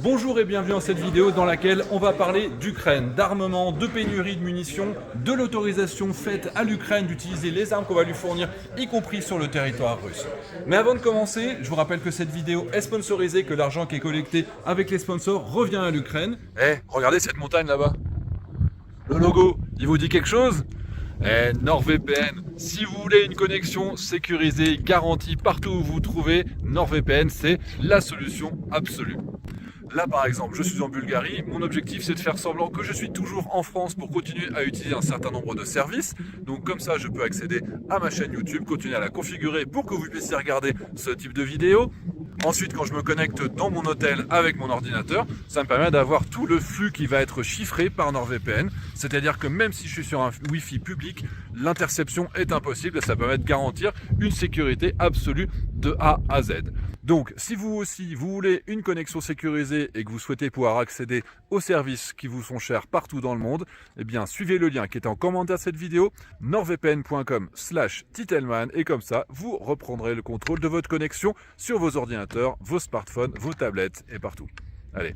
Bonjour et bienvenue dans cette vidéo dans laquelle on va parler d'Ukraine, d'armement, de pénurie de munitions, de l'autorisation faite à l'Ukraine d'utiliser les armes qu'on va lui fournir, y compris sur le territoire russe. Mais avant de commencer, je vous rappelle que cette vidéo est sponsorisée, que l'argent qui est collecté avec les sponsors revient à l'Ukraine. Regardez cette montagne là-bas. Le logo, il vous dit quelque chose ? NordVPN, si vous voulez une connexion sécurisée, garantie partout où vous vous trouvez, NordVPN c'est la solution absolue. Là par exemple, je suis en Bulgarie, mon objectif c'est de faire semblant que je suis toujours en France pour continuer à utiliser un certain nombre de services. Donc comme ça je peux accéder à ma chaîne YouTube, continuer à la configurer pour que vous puissiez regarder ce type de vidéos. Ensuite, quand je me connecte dans mon hôtel avec mon ordinateur, ça me permet d'avoir tout le flux qui va être chiffré par NordVPN. C'est-à-dire que même si je suis sur un Wi-Fi public, l'interception est impossible et ça permet de garantir une sécurité absolue de A à Z. Donc, si vous aussi, vous voulez une connexion sécurisée et que vous souhaitez pouvoir accéder aux services qui vous sont chers partout dans le monde, eh bien, suivez le lien qui est en commentaire de cette vidéo, nordvpn.com/titelman, et comme ça, vous reprendrez le contrôle de votre connexion sur vos ordinateurs, vos smartphones, vos tablettes et partout. Allez,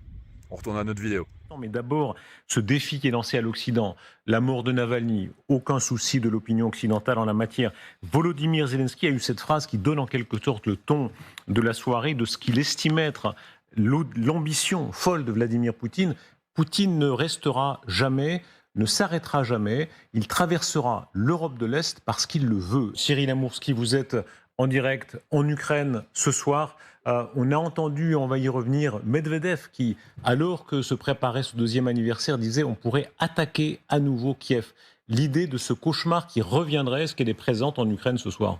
on retourne à notre vidéo. Mais d'abord, ce défi qui est lancé à l'Occident, la mort de Navalny, aucun souci de l'opinion occidentale en la matière. Volodymyr Zelensky a eu cette phrase qui donne en quelque sorte le ton de la soirée, de ce qu'il estime être l'ambition folle de Vladimir Poutine. Poutine ne restera jamais, ne s'arrêtera jamais, il traversera l'Europe de l'Est parce qu'il le veut. Cyril Amourski, vous êtes en direct en Ukraine ce soir. On a entendu, on va y revenir, Medvedev qui, alors que se préparait ce deuxième anniversaire, disait on pourrait attaquer à nouveau Kiev. L'idée de ce cauchemar qui reviendrait, est-ce qu'elle est présente en Ukraine ce soir ?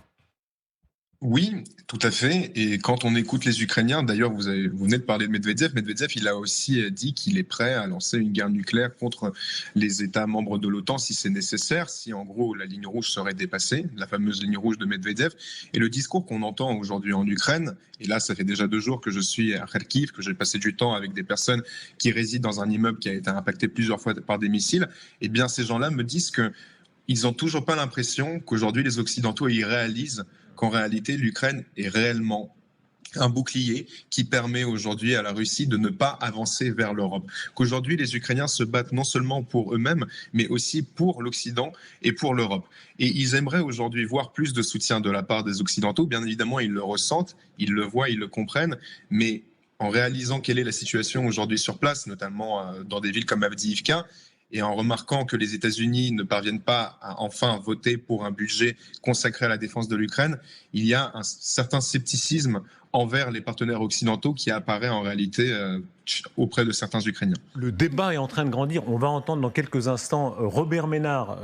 Oui, tout à fait. Et quand on écoute les Ukrainiens, d'ailleurs, vous venez de parler de Medvedev. Medvedev, il a aussi dit qu'il est prêt à lancer une guerre nucléaire contre les États membres de l'OTAN si c'est nécessaire, si en gros la ligne rouge serait dépassée, la fameuse ligne rouge de Medvedev. Et le discours qu'on entend aujourd'hui en Ukraine, et là, ça fait déjà 2 jours que je suis à Kharkiv, que j'ai passé du temps avec des personnes qui résident dans un immeuble qui a été impacté plusieurs fois par des missiles, eh bien, ces gens-là me disent qu'ils n'ont toujours pas l'impression qu'aujourd'hui les Occidentaux y réalisent qu'en réalité, l'Ukraine est réellement un bouclier qui permet aujourd'hui à la Russie de ne pas avancer vers l'Europe. Qu'aujourd'hui, les Ukrainiens se battent non seulement pour eux-mêmes, mais aussi pour l'Occident et pour l'Europe. Et ils aimeraient aujourd'hui voir plus de soutien de la part des Occidentaux. Bien évidemment, ils le ressentent, ils le voient, ils le comprennent, mais en réalisant quelle est la situation aujourd'hui sur place, notamment dans des villes comme Avdiivka, et en remarquant que les États-Unis ne parviennent pas à enfin voter pour un budget consacré à la défense de l'Ukraine, il y a un certain scepticisme envers les partenaires occidentaux qui apparaît en réalité auprès de certains Ukrainiens. Le débat est en train de grandir. On va entendre dans quelques instants Robert Ménard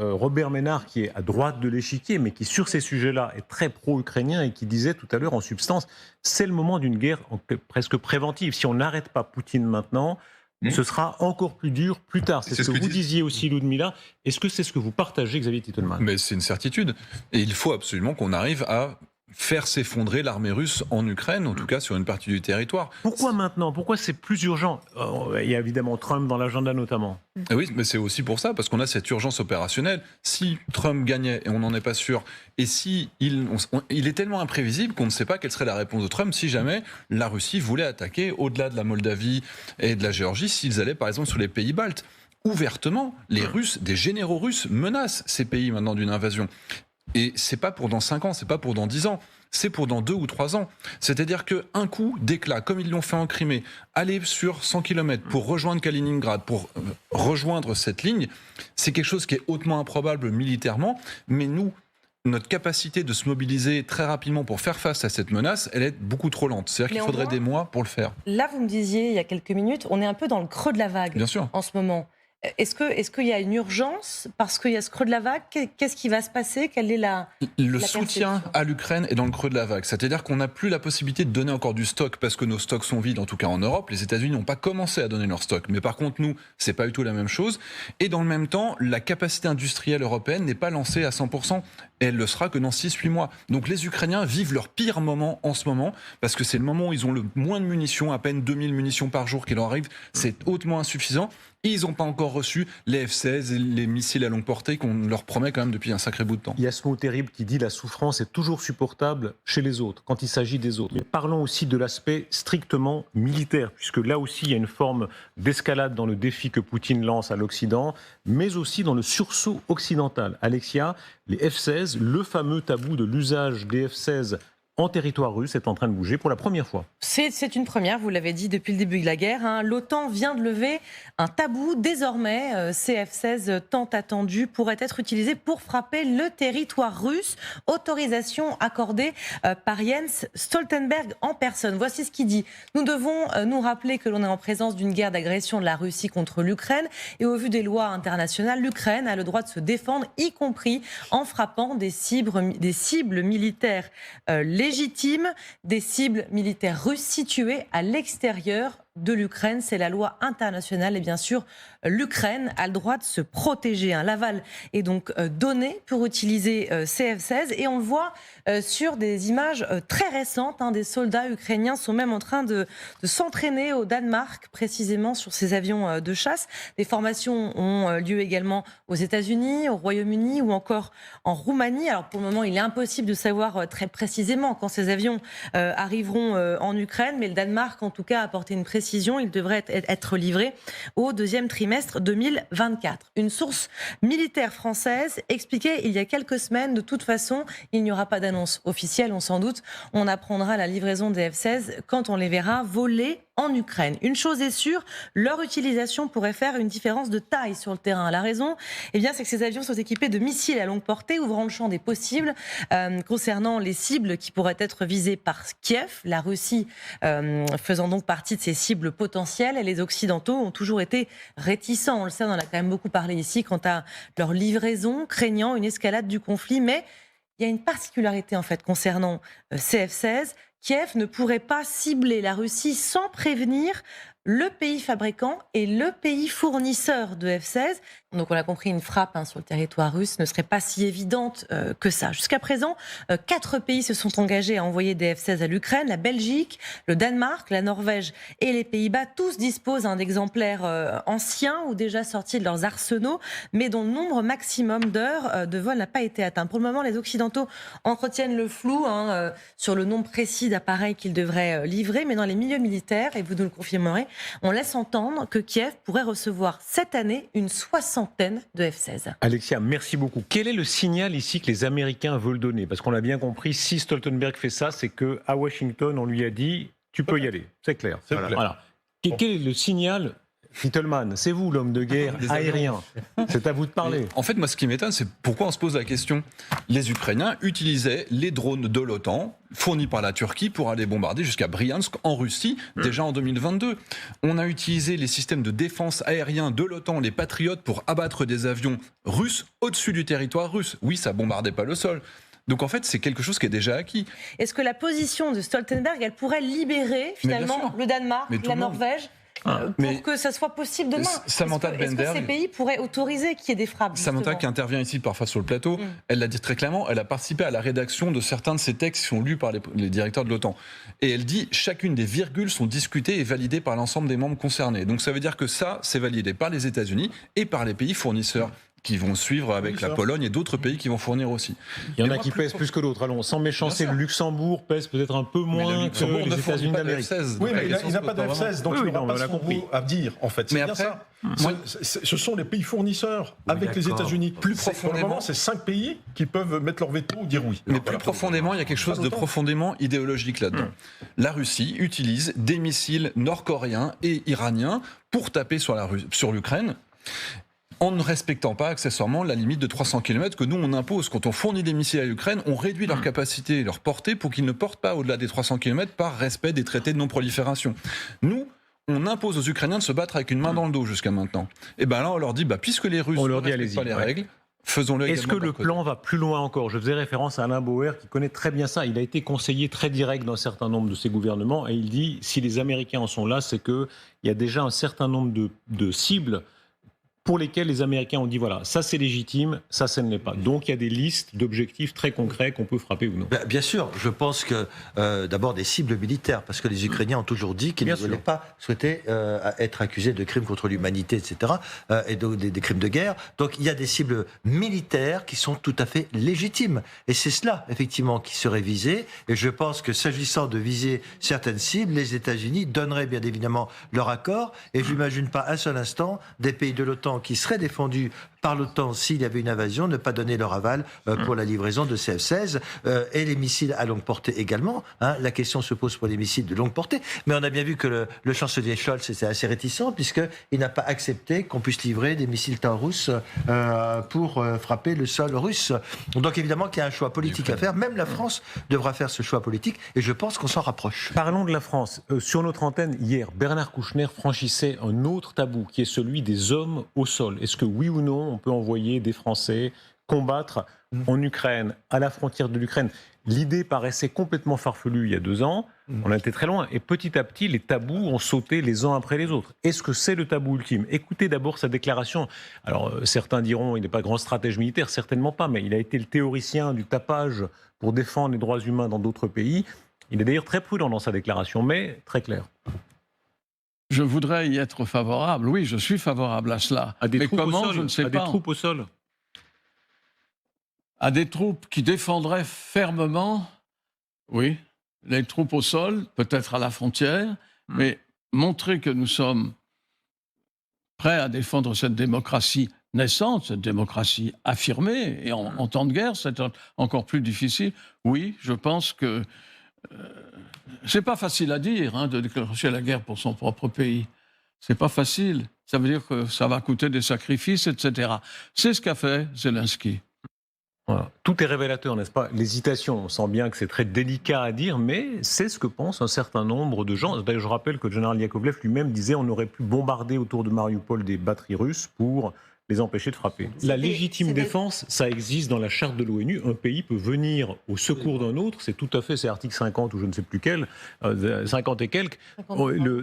qui est à droite de l'échiquier, mais qui sur ces sujets-là est très pro-ukrainien et qui disait tout à l'heure en substance, c'est le moment d'une guerre presque préventive. Si on n'arrête pas Poutine maintenant, ce sera encore plus dur plus tard. C'est ce que vous disiez aussi, Ludmila. Est-ce que c'est ce que vous partagez, Xavier Titelman ? Mais c'est une certitude. Et il faut absolument qu'on arrive à faire s'effondrer l'armée russe en Ukraine, en tout cas sur une partie du territoire. Pourquoi maintenant ? Pourquoi c'est plus urgent ? Il y a évidemment Trump dans l'agenda notamment. Et oui, mais c'est aussi pour ça, parce qu'on a cette urgence opérationnelle. Si Trump gagnait, et on n'en est pas sûr, et si il est tellement imprévisible qu'on ne sait pas quelle serait la réponse de Trump si jamais la Russie voulait attaquer au-delà de la Moldavie et de la Géorgie, s'ils allaient par exemple sur les pays baltes. Ouvertement, les Russes, des généraux russes menacent ces pays maintenant d'une invasion. Et c'est pas pour dans 5 ans, c'est pas pour dans 10 ans, c'est pour dans 2 ou 3 ans. C'est-à-dire qu'un coup d'éclat, comme ils l'ont fait en Crimée, aller sur 100 km pour rejoindre Kaliningrad, pour rejoindre cette ligne, c'est quelque chose qui est hautement improbable militairement, mais nous, notre capacité de se mobiliser très rapidement pour faire face à cette menace, elle est beaucoup trop lente. C'est-à-dire qu'il faudrait des mois pour le faire. Là, vous me disiez il y a quelques minutes, on est un peu dans le creux de la vague. Bien sûr. En ce moment. Est-ce qu'il y a une urgence parce qu'il y a ce creux de la vague ? Qu'est-ce qui va se passer ? Quelle est Le soutien à l'Ukraine est dans le creux de la vague. C'est-à-dire qu'on n'a plus la possibilité de donner encore du stock parce que nos stocks sont vides, en tout cas en Europe. Les États-Unis n'ont pas commencé à donner leur stock. Mais par contre, nous, c'est pas du tout la même chose. Et dans le même temps, la capacité industrielle européenne n'est pas lancée à 100%. et elle le sera que dans 6-8 mois. Donc les Ukrainiens vivent leur pire moment en ce moment, parce que c'est le moment où ils ont le moins de munitions, à peine 2000 munitions par jour qui leur arrivent, c'est hautement insuffisant. Et ils n'ont pas encore reçu les F-16 et les missiles à longue portée qu'on leur promet quand même depuis un sacré bout de temps. Il y a ce mot terrible qui dit la souffrance est toujours supportable chez les autres, quand il s'agit des autres. Mais parlons aussi de l'aspect strictement militaire, puisque là aussi il y a une forme d'escalade dans le défi que Poutine lance à l'Occident, mais aussi dans le sursaut occidental. Alexia, les F-16, le fameux tabou de l'usage des F-16 en territoire russe est en train de bouger pour la première fois. C'est une première, vous l'avez dit depuis le début de la guerre. Hein. L'OTAN vient de lever un tabou. Désormais, ces F-16 tant attendus pourraient être utilisés pour frapper le territoire russe. Autorisation accordée par Jens Stoltenberg en personne. Voici ce qu'il dit. Nous devons nous rappeler que l'on est en présence d'une guerre d'agression de la Russie contre l'Ukraine. Et au vu des lois internationales, l'Ukraine a le droit de se défendre, y compris en frappant des cibles militaires légitimes, des cibles militaires russes situées à l'extérieur de l'Ukraine. C'est la loi internationale et bien sûr, l'Ukraine a le droit de se protéger. L'aval est donc donné pour utiliser ces F-16 et on le voit sur des images très récentes. Des soldats ukrainiens sont même en train de s'entraîner au Danemark, précisément sur ces avions de chasse. Des formations ont lieu également aux États-Unis, au Royaume-Uni ou encore en Roumanie. Alors pour le moment, il est impossible de savoir très précisément quand ces avions arriveront en Ukraine, mais le Danemark en tout cas a apporté une précision. Il devrait être livré au deuxième trimestre 2024. Une source militaire française expliquait il y a quelques semaines, de toute façon, il n'y aura pas d'annonce officielle, on s'en doute. On apprendra la livraison des F-16 quand on les verra voler en Ukraine. Une chose est sûre, leur utilisation pourrait faire une différence de taille sur le terrain. La raison, c'est que ces avions sont équipés de missiles à longue portée, ouvrant le champ des possibles concernant les cibles qui pourraient être visées par Kiev, la Russie faisant donc partie de ces cibles potentielles. Et les Occidentaux ont toujours été réticents. On le sait, on en a quand même beaucoup parlé ici quant à leur livraison, craignant une escalade du conflit. Mais il y a une particularité en fait concernant ces F-16. Kiev ne pourrait pas cibler la Russie sans prévenir le pays fabricant et le pays fournisseur de F-16. Donc on a compris, une frappe sur le territoire russe ne serait pas si évidente que ça. Jusqu'à présent, 4 pays se sont engagés à envoyer des F-16 à l'Ukraine, la Belgique, le Danemark, la Norvège et les Pays-Bas. Tous disposent d'exemplaires anciens ou déjà sortis de leurs arsenaux, mais dont le nombre maximum d'heures de vol n'a pas été atteint. Pour le moment, les Occidentaux entretiennent le flou sur le nombre précis d'appareils qu'ils devraient livrer, mais dans les milieux militaires, et vous nous le confirmerez, on laisse entendre que Kiev pourrait recevoir cette année une soixantaine de F-16. Alexia, merci beaucoup. Quel est le signal ici que les Américains veulent donner? Parce qu'on a bien compris, si Stoltenberg fait ça, c'est qu'à Washington, on lui a dit « tu peux y aller ». C'est clair. Voilà. Quel est le signal? Fittelman, c'est vous l'homme de guerre aérien. C'est à vous de parler. En fait, moi, ce qui m'étonne, c'est pourquoi on se pose la question. Les Ukrainiens utilisaient les drones de l'OTAN, fournis par la Turquie, pour aller bombarder jusqu'à Briansk, en Russie, déjà en 2022. On a utilisé les systèmes de défense aérien de l'OTAN, les Patriotes, pour abattre des avions russes au-dessus du territoire russe. Oui, ça bombardait pas le sol. Donc en fait, c'est quelque chose qui est déjà acquis. Est-ce que la position de Stoltenberg, elle pourrait libérer finalement le Danemark, la Norvège pour que ça soit possible demain? Samantha Est-ce que ces pays pourraient autoriser qu'il y ait des frappes? Samantha, qui intervient ici parfois sur le plateau, elle l'a dit très clairement, elle a participé à la rédaction de certains de ces textes qui sont lus par les directeurs de l'OTAN. Et elle dit, chacune des virgules sont discutées et validées par l'ensemble des membres concernés. Donc ça veut dire que ça, c'est validé par les États-Unis et par les pays fournisseurs qui vont suivre avec la Pologne et d'autres pays qui vont fournir aussi. Il y en a qui pèsent plus que d'autres. Allons, sans méchancer, le Luxembourg pèse peut-être un peu moins que les États-Unis d'Amérique. Oui, mais il n'a pas de F-16, donc il n'aura pas son mot à dire, en fait. C'est bien ça. Ce sont les pays fournisseurs avec les États-Unis. Plus profondément, pour le moment, c'est 5 pays qui peuvent mettre leur veto ou dire oui. Mais plus profondément, il y a quelque chose de profondément idéologique là-dedans. La Russie utilise des missiles nord-coréens et iraniens pour taper sur l'Ukraine, en ne respectant pas accessoirement la limite de 300 km que nous on impose. Quand on fournit des missiles à l'Ukraine, on réduit leur capacité et leur portée pour qu'ils ne portent pas au-delà des 300 km par respect des traités de non-prolifération. Nous, on impose aux Ukrainiens de se battre avec une main dans le dos jusqu'à maintenant. Et bien là, on leur dit, puisque les Russes ne respectent pas les règles, faisons-le également. Est-ce que le plan va plus loin encore? Je faisais référence à Alain Bauer qui connaît très bien ça. Il a été conseiller très direct d'un certain nombre de ces gouvernements et il dit, si les Américains en sont là, c'est qu'il y a déjà un certain nombre de cibles pour lesquels les Américains ont dit voilà, ça c'est légitime, ça ne l'est pas. Donc il y a des listes d'objectifs très concrets qu'on peut frapper ou non. Bien sûr, je pense que d'abord des cibles militaires, parce que les Ukrainiens ont toujours dit qu'ils ne voulaient pas souhaiter être accusés de crimes contre l'humanité, etc., et des crimes de guerre. Donc il y a des cibles militaires qui sont tout à fait légitimes. Et c'est cela, effectivement, qui serait visé. Et je pense que s'agissant de viser certaines cibles, les États-Unis donneraient bien évidemment leur accord. Et je n'imagine pas un seul instant des pays de l'OTAN qui seraient défendus par l'OTAN s'il y avait une invasion, ne pas donner leur aval pour la livraison de CF-16 et les missiles à longue portée également. La question se pose pour les missiles de longue portée. Mais on a bien vu que le chancelier Scholz était assez réticent puisqu'il n'a pas accepté qu'on puisse livrer des missiles Taurus pour frapper le sol russe. Donc évidemment qu'il y a un choix politique à faire. Même la France devra faire ce choix politique et je pense qu'on s'en rapproche. Parlons de la France. Sur notre antenne, hier, Bernard Kouchner franchissait un autre tabou qui est celui des hommes au sol. Est-ce que oui ou non on peut envoyer des Français combattre en Ukraine, à la frontière de l'Ukraine? L'idée paraissait complètement farfelue il y a 2 ans. On a été très loin. Et petit à petit, les tabous ont sauté les uns après les autres. Est-ce que c'est le tabou ultime? Écoutez d'abord sa déclaration. Alors, certains diront qu'il n'est pas grand stratège militaire, certainement pas, mais il a été le théoricien du tapage pour défendre les droits humains dans d'autres pays. Il est d'ailleurs très prudent dans sa déclaration, mais très clair. Je voudrais y être favorable. Oui, je suis favorable à cela. Mais comment, je ne sais pas. À des troupes au sol? À des troupes qui défendraient fermement, oui, les troupes au sol, peut-être à la frontière, mais montrer que nous sommes prêts à défendre cette démocratie naissante, cette démocratie affirmée, et en temps de guerre, c'est encore plus difficile. Oui, je pense que c'est pas facile à dire, de déclencher la guerre pour son propre pays. C'est pas facile. Ça veut dire que ça va coûter des sacrifices, etc. C'est ce qu'a fait Zelensky. Voilà. Tout est révélateur, n'est-ce pas? L'hésitation, on sent bien que c'est très délicat à dire, mais c'est ce que pensent un certain nombre de gens. D'ailleurs, je rappelle que le général Yakovlev lui-même disait on aurait pu bombarder autour de Mariupol des batteries russes pour les empêcher de frapper. La légitime défense, ça existe dans la charte de l'ONU. Un pays peut venir au secours d'un autre, c'est tout à fait, c'est article 50 ou je ne sais plus quel, 50 et quelques.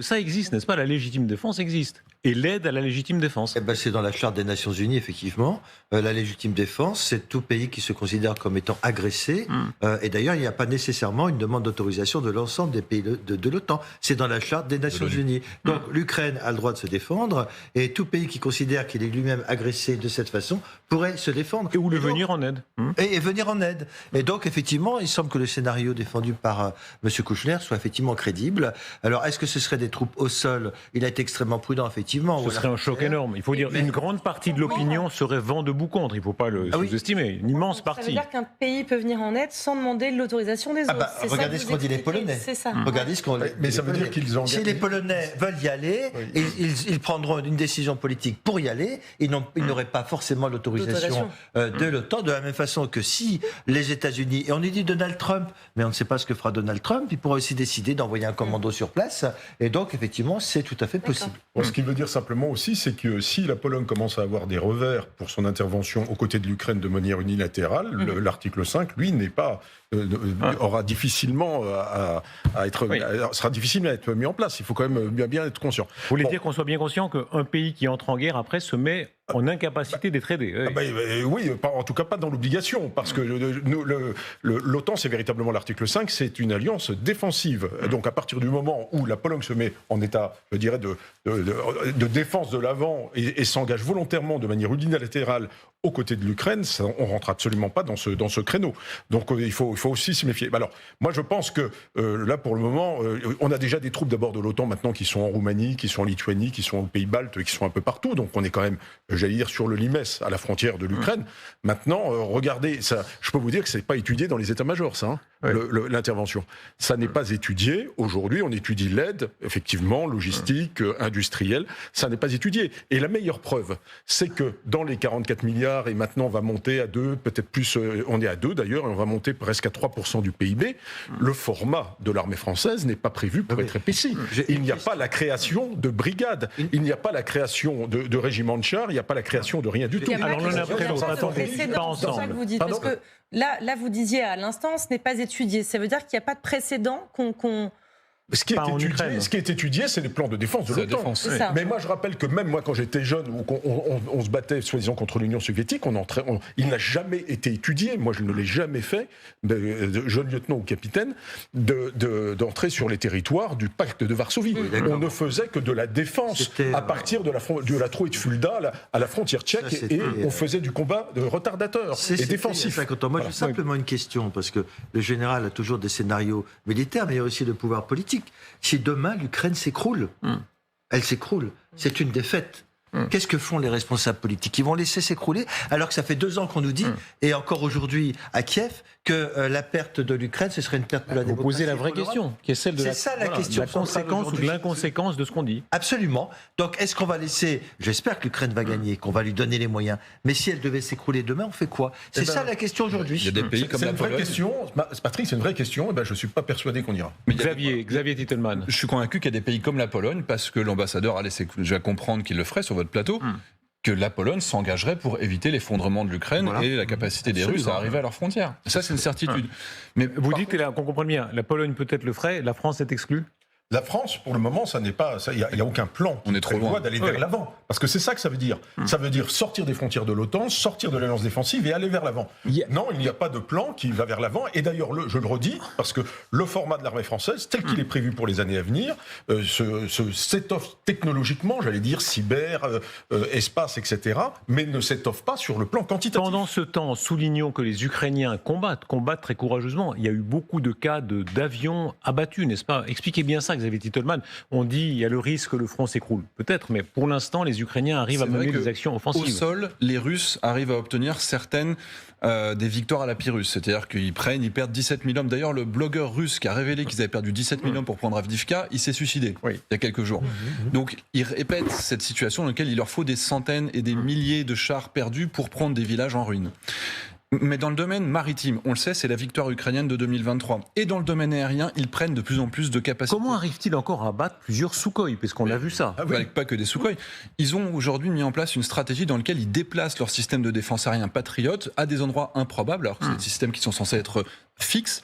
Ça existe, n'est-ce pas? La légitime défense existe. Et l'aide à la légitime défense. C'est dans la charte des Nations Unies, effectivement. La légitime défense, c'est tout pays qui se considère comme étant agressé. Et d'ailleurs, il n'y a pas nécessairement une demande d'autorisation de l'ensemble des pays de l'OTAN. C'est dans la charte des Nations Unies. Donc l'Ukraine a le droit de se défendre, et tout pays qui considère qu'il est lui-même agressé de cette façon pourrait se défendre. Et venir en aide. Et venir en aide. Et donc, effectivement, il semble que le scénario défendu par M. Kouchner soit effectivement crédible. Alors, est-ce que ce serait des troupes au sol? Il a été extrêmement prudent, effectivement. Ce serait un choc énorme. Il faut dire une grande partie de l'opinion serait vent debout contre. Il ne faut pas le sous-estimer. Une immense partie. Ça veut dire qu'un pays peut venir en aide sans demander l'autorisation des autres. Regardez ce qu'ont dit les Polonais. C'est ça. Regardez ce qu'ont dit. Mais ça veut dire qu'ils ont. Si les Polonais veulent y aller, ils prendront une décision politique pour y aller. Ils n'auraient pas forcément l'autorisation de l'OTAN, de la même façon que si les États-Unis, et on dit Donald Trump, mais on ne sait pas ce que fera Donald Trump, il pourra aussi décider d'envoyer un commando sur place, et donc effectivement c'est tout à fait possible. Bon, ce qui veut dire simplement aussi, c'est que si la Pologne commence à avoir des revers pour son intervention aux côtés de l'Ukraine de manière unilatérale, l'article 5, lui, n'est pas aura difficilement sera difficile à être mis en place. Il faut quand même bien être conscient. Vous voulez dire qu'on soit bien conscient qu'un pays qui entre en guerre après se met en incapacité d'être aidé? Oui, en tout cas pas dans l'obligation, parce que l'OTAN, c'est véritablement l'article 5, c'est une alliance défensive. Donc à partir du moment où la Pologne se met en état, je dirais, de défense de l'avant et s'engage volontairement de manière unilatérale aux côtés de l'Ukraine, on rentre absolument pas dans ce créneau. Donc il faut aussi se méfier. Alors moi je pense que là pour le moment, on a déjà des troupes d'abord de l'OTAN maintenant qui sont en Roumanie, qui sont en Lituanie, qui sont aux Pays-Baltes, qui sont un peu partout. Donc on est quand même, j'allais dire, sur le Limès, à la frontière de l'Ukraine. Maintenant, regardez, ça, je peux vous dire que c'est pas étudié dans les états-majors, ça, l'intervention. Ça n'est pas étudié. Aujourd'hui, on étudie l'aide, effectivement, logistique, industrielle. Ça n'est pas étudié. Et la meilleure preuve, c'est que dans les 44 milliards, et maintenant on va monter à 2, peut-être plus, on est à 2 d'ailleurs, et on va monter presque à 3% du PIB, le format de l'armée française n'est pas prévu pour être épaissi. Il n'y a pas la création de brigades, il n'y a pas la création de régiments de chars, il n'y a pas la création de rien du tout. Alors l'un après l'autre, attendez, pas ensemble. Parce que là, vous disiez à l'instant, ce n'est pas étudié. Ça veut dire qu'il n'y a pas de précédent Ce qui Pas en Ukraine. est étudié, c'est les plans de défense de C'est la l'OTAN. défense. C'est ça. Mais moi, je rappelle que même moi, quand j'étais jeune, ou on se battait soi-disant contre l'Union soviétique, il n'a jamais été étudié, moi je ne l'ai jamais fait, de jeune lieutenant ou capitaine, d'entrer sur les territoires du pacte de Varsovie. On ne faisait que de la défense à partir de la Troïde de Fulda à la frontière tchèque, et on faisait du combat de retardateur et défensif. Moi, j'ai simplement une question, parce que le général a toujours des scénarios militaires, mais il y a aussi le pouvoir politique. Si demain l'Ukraine s'écroule, elle s'écroule, c'est une défaite. Qu'est-ce que font les responsables politiques? Ils vont laisser s'écrouler, alors que ça fait 2 ans qu'on nous dit, et encore aujourd'hui à Kiev, que la perte de l'Ukraine, ce serait une perte pour la démocratie. Vous posez la vraie question, qui est celle de la conséquence ou de l'inconséquence de ce qu'on dit. Absolument. Donc, est-ce qu'on va laisser... J'espère que l'Ukraine va gagner, qu'on va lui donner les moyens. Mais si elle devait s'écrouler demain, on fait quoi? C'est ça la question aujourd'hui. Il y a des pays comme C'est la une vraie Pologne. question, Patrick, c'est une vraie question, et je ne suis pas persuadé qu'on ira. Mais il y a des- Xavier Titelman. Je suis convaincu qu'il y a des pays comme la Pologne, parce que l'ambassadeur a laissé déjà comprendre qu'il le ferait sur votre plateau, que la Pologne s'engagerait pour éviter l'effondrement de l'Ukraine et la capacité des Russes à arriver à leurs frontières. Ça, c'est une certitude. Mais Vous dites, et là, qu'on comprenne bien, la Pologne peut-être le ferait, la France est exclue? La France, pour le moment, ça n'est pas, il n'y a aucun plan qui On est trop prévoit loin. d'aller vers l'avant. Parce que c'est ça que ça veut dire. Ça veut dire sortir des frontières de l'OTAN, sortir de l'alliance défensive et aller vers l'avant. Non, il n'y a pas de plan qui va vers l'avant. Et d'ailleurs, je le redis, parce que le format de l'armée française, tel qu'il est prévu pour les années à venir, s'étoffe technologiquement, j'allais dire, cyber, espace, etc., mais ne s'étoffe pas sur le plan quantitatif. Pendant ce temps, soulignons que les Ukrainiens combattent très courageusement. Il y a eu beaucoup de cas d'avions abattus, n'est-ce pas? Expliquez bien ça, Xavier Titelman. On dit il y a le risque que le front s'écroule. Peut-être, mais pour l'instant, les Ukrainiens arrivent à C'est vrai mener que des actions offensives. Au sol, les Russes arrivent à obtenir certaines des victoires à la Pyrrhus. C'est-à-dire qu'ils perdent 17 000 hommes. D'ailleurs, le blogueur russe qui a révélé qu'ils avaient perdu 17 000 hommes pour prendre Avdivka, il s'est suicidé il y a quelques jours. Donc, ils répètent cette situation dans laquelle il leur faut des centaines et des milliers de chars perdus pour prendre des villages en ruine. Mais dans le domaine maritime, on le sait, c'est la victoire ukrainienne de 2023. Et dans le domaine aérien, ils prennent de plus en plus de capacités. Comment arrivent-ils encore à battre plusieurs Sukhoi? Puisqu'on a vu ça. Pas que des Sukhoi. Ils ont aujourd'hui mis en place une stratégie dans laquelle ils déplacent leur système de défense aérien Patriot à des endroits improbables, alors que c'est des systèmes qui sont censés être fixes,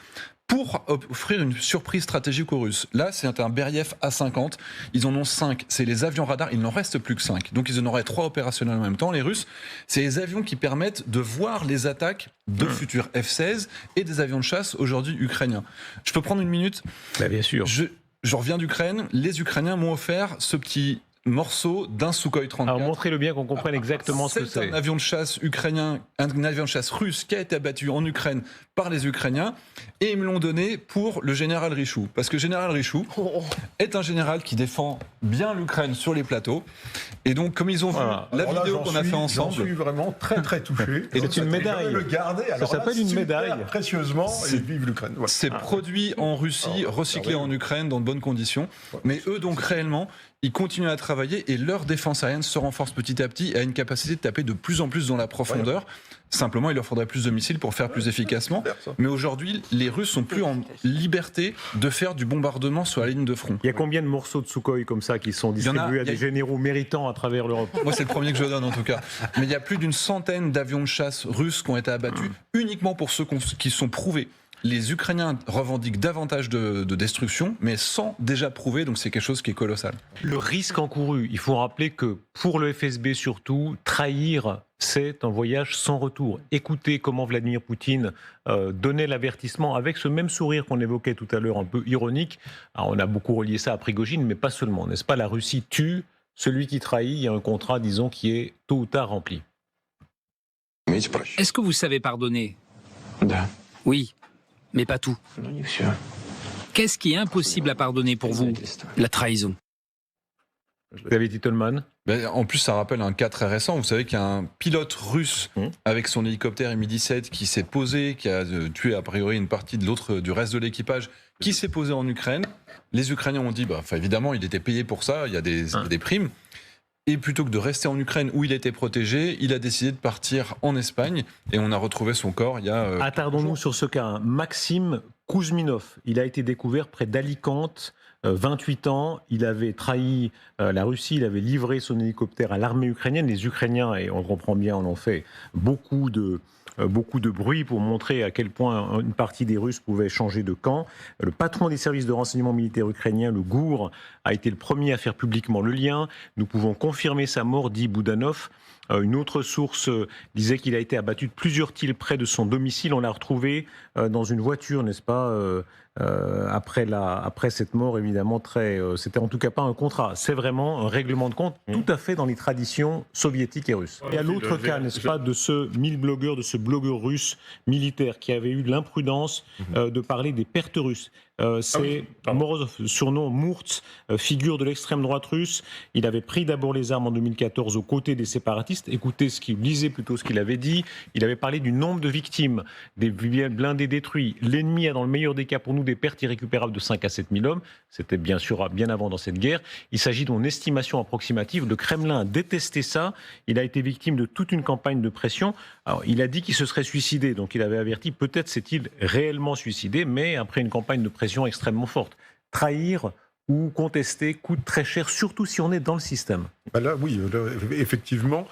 pour offrir une surprise stratégique aux Russes. Là, c'est un Beriev A-50. Ils en ont 5. C'est les avions radars. Il n'en reste plus que 5. Donc, ils en auraient 3 opérationnels en même temps. Les Russes, c'est les avions qui permettent de voir les attaques de futurs F-16 et des avions de chasse aujourd'hui ukrainiens. Je peux prendre une minute? Bien sûr. Je reviens d'Ukraine. Les Ukrainiens m'ont offert ce petit morceau d'un Sukhoi 34. Alors montrez-le bien qu'on comprenne exactement ce que c'est. C'est un avion de chasse ukrainien, un avion de chasse russe qui a été abattu en Ukraine par les Ukrainiens, et ils me l'ont donné pour le général Richoux. Parce que le général Richoux est un général qui défend bien l'Ukraine sur les plateaux. Et donc, comme ils ont vu la vidéo qu'on a fait ensemble... J'en suis vraiment très très touché. Et c'est une médaille. Je vais le garder. Ça s'appelle une médaille. Précieusement, et vive l'Ukraine. Voilà. C'est produit en Russie, recyclé en Ukraine dans de bonnes conditions. Mais eux, donc, réellement, ils continuent à travailler et leur défense aérienne se renforce petit à petit et a une capacité de taper de plus en plus dans la profondeur. Simplement, il leur faudrait plus de missiles pour faire plus efficacement. Mais aujourd'hui, les Russes sont plus en liberté de faire du bombardement sur la ligne de front. Il y a combien de morceaux de Sukhoi comme ça qui sont distribués à des généraux méritants à travers l'Europe? Moi, c'est le premier que je donne en tout cas. Mais il y a plus d'une centaine d'avions de chasse russes qui ont été abattus uniquement pour ceux qui sont prouvés. Les Ukrainiens revendiquent davantage de destruction, mais sans déjà prouver, donc c'est quelque chose qui est colossal. Le risque encouru, il faut rappeler que pour le FSB surtout, trahir, c'est un voyage sans retour. Écoutez comment Vladimir Poutine donnait l'avertissement avec ce même sourire qu'on évoquait tout à l'heure, un peu ironique. Alors, on a beaucoup relié ça à Prigojine, mais pas seulement, n'est-ce pas? La Russie tue celui qui trahit, il y a un contrat, disons, qui est tôt ou tard rempli. Est-ce que vous savez pardonner? Oui, mais pas tout. Qu'est-ce qui est impossible à pardonner pour vous? La trahison. Xavier Titelman. En plus, ça rappelle un cas très récent. Vous savez qu'il y a un pilote russe avec son hélicoptère Mi-17 qui s'est posé, qui a tué a priori une partie du reste de l'équipage, qui s'est posé en Ukraine. Les Ukrainiens ont dit, évidemment, il était payé pour ça, il y a des primes. Et plutôt que de rester en Ukraine où il était protégé, il a décidé de partir en Espagne et on a retrouvé son corps il y a... Attardons-nous sur ce cas. Maxime Kouzminov, il a été découvert près d'Alicante, 28 ans. Il avait trahi la Russie, il avait livré son hélicoptère à l'armée ukrainienne. Les Ukrainiens, et on comprend bien, en ont fait beaucoup de beaucoup de bruit pour montrer à quel point une partie des Russes pouvait changer de camp. Le patron des services de renseignement militaire ukrainien, le GUR, a été le premier à faire publiquement le lien. Nous pouvons confirmer sa mort, dit Boudanov. Une autre source disait qu'il a été abattu de plusieurs tirs près de son domicile. On l'a retrouvé dans une voiture, n'est-ce pas, après cette mort, évidemment, c'était en tout cas pas un contrat. C'est vraiment un règlement de compte tout à fait dans les traditions soviétiques et russes. Il y a l'autre cas, n'est-ce pas, de ce blogueur, de ce blogueur russe militaire qui avait eu l'imprudence de parler des pertes russes. C'est Morozov, surnom Mourtz, figure de l'extrême droite russe. Il avait pris d'abord les armes en 2014 aux côtés des séparatistes. Écoutez lisez plutôt ce qu'il avait dit. Il avait parlé du nombre de victimes, des blindés détruits. L'ennemi a dans le meilleur des cas pour nous des pertes irrécupérables de 5 à 7 000 hommes. C'était bien sûr bien avant dans cette guerre. Il s'agit d'une estimation approximative. Le Kremlin a détesté ça. Il a été victime de toute une campagne de pression. Alors, il a dit qu'il se serait suicidé. Donc il avait averti, peut-être s'est-il réellement suicidé, mais après une campagne de pression extrêmement forte. Trahir ou contester coûte très cher, surtout si on est dans le système. Là, oui, effectivement,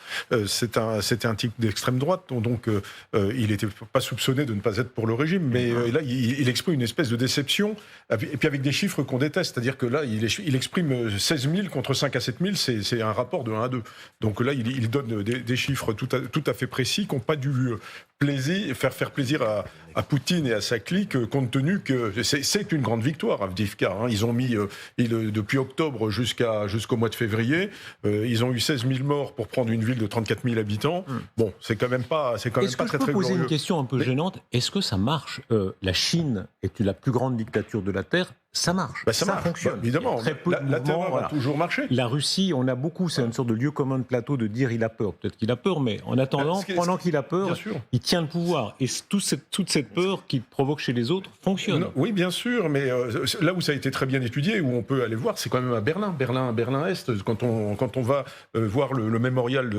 c'était un type d'extrême droite, donc il n'était pas soupçonné de ne pas être pour le régime, mais là, il exprime une espèce de déception, et puis avec des chiffres qu'on déteste, c'est-à-dire que là, il exprime 16 000 contre 5 à 7 000, c'est un rapport de 1 à 2. Donc là, il donne des chiffres tout à fait précis qui n'ont pas dû faire plaisir à Poutine et à sa clique, compte tenu que c'est une grande victoire, Avdiivka. Ils ont mis, depuis octobre jusqu'au mois de février, ils ont eu 16 000 morts pour prendre une ville de 34 000 habitants. Bon, c'est quand même pas très très glorieux. Est-ce que je peux poser une question un peu gênante ? Est-ce que ça marche ? La Chine est la plus grande dictature de la Terre. Ça marche, ça marche, fonctionne. Évidemment, la terreur a toujours marché. La Russie, on a beaucoup, c'est une sorte de lieu commun de plateau de dire il a peur. Peut-être qu'il a peur, mais en attendant, pendant qu'il a peur, il tient le pouvoir. Et toute cette peur qu'il provoque chez les autres fonctionne. Non, oui, bien sûr, mais là où ça a été très bien étudié, où on peut aller voir, c'est quand même à Berlin-Est. Quand on va voir le mémorial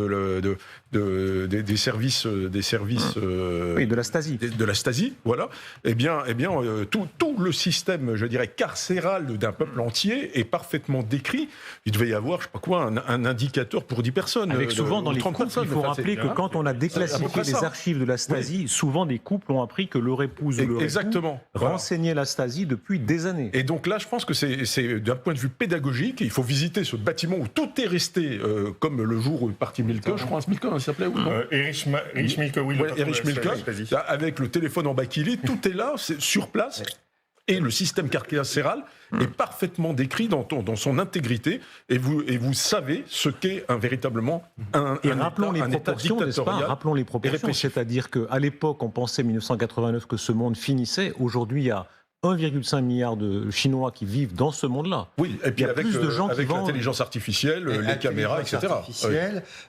des services, oui, de la Stasi. De la Stasi, voilà. Eh bien, tout le système, je dirais, carcéral d'un peuple entier est parfaitement décrit. Il devait y avoir, je sais pas quoi, un indicateur pour 10 personnes. Avec souvent dans les couples, il faut rappeler que quand on a déclassifié les archives de la Stasi, souvent des couples ont appris que leur épouse ou leur époux renseignait la Stasi depuis des années. Et donc là, je pense que c'est d'un point de vue pédagogique, il faut visiter ce bâtiment où tout est resté comme le jour où est parti Milke, je crois, Milke, il s'appelait, ou non Erich Milke, oui. Erich Milke, avec le téléphone en bakélite, tout est là, c'est sur place. Et le système carcéral est parfaitement décrit dans son intégrité, et vous savez ce qu'est véritablement un État dictatorial. Rappelons les proportions, c'est-à-dire qu'à l'époque, on pensait 1989 que ce monde finissait. Aujourd'hui, il y a 1,5 milliard de Chinois qui vivent dans ce monde-là. Oui, et puis avec l'intelligence artificielle, les caméras, etc.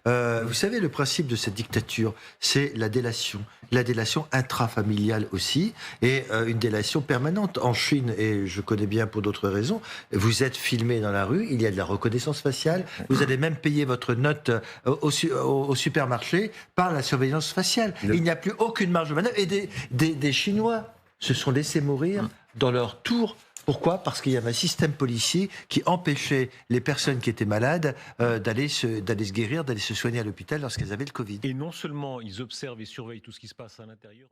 Vous savez, le principe de cette dictature, c'est la délation. La délation intrafamiliale aussi, et une délation permanente. En Chine, et je connais bien pour d'autres raisons, vous êtes filmé dans la rue, il y a de la reconnaissance faciale, vous allez même payer votre note au supermarché par la surveillance faciale. Il n'y a plus aucune marge de manœuvre, et des Chinois se sont laissés mourir dans leur tour. Pourquoi ? Parce qu'il y avait un système policier qui empêchait les personnes qui étaient malades d'aller se guérir, d'aller se soigner à l'hôpital lorsqu'elles avaient le Covid. Et non seulement ils observent et surveillent tout ce qui se passe à l'intérieur,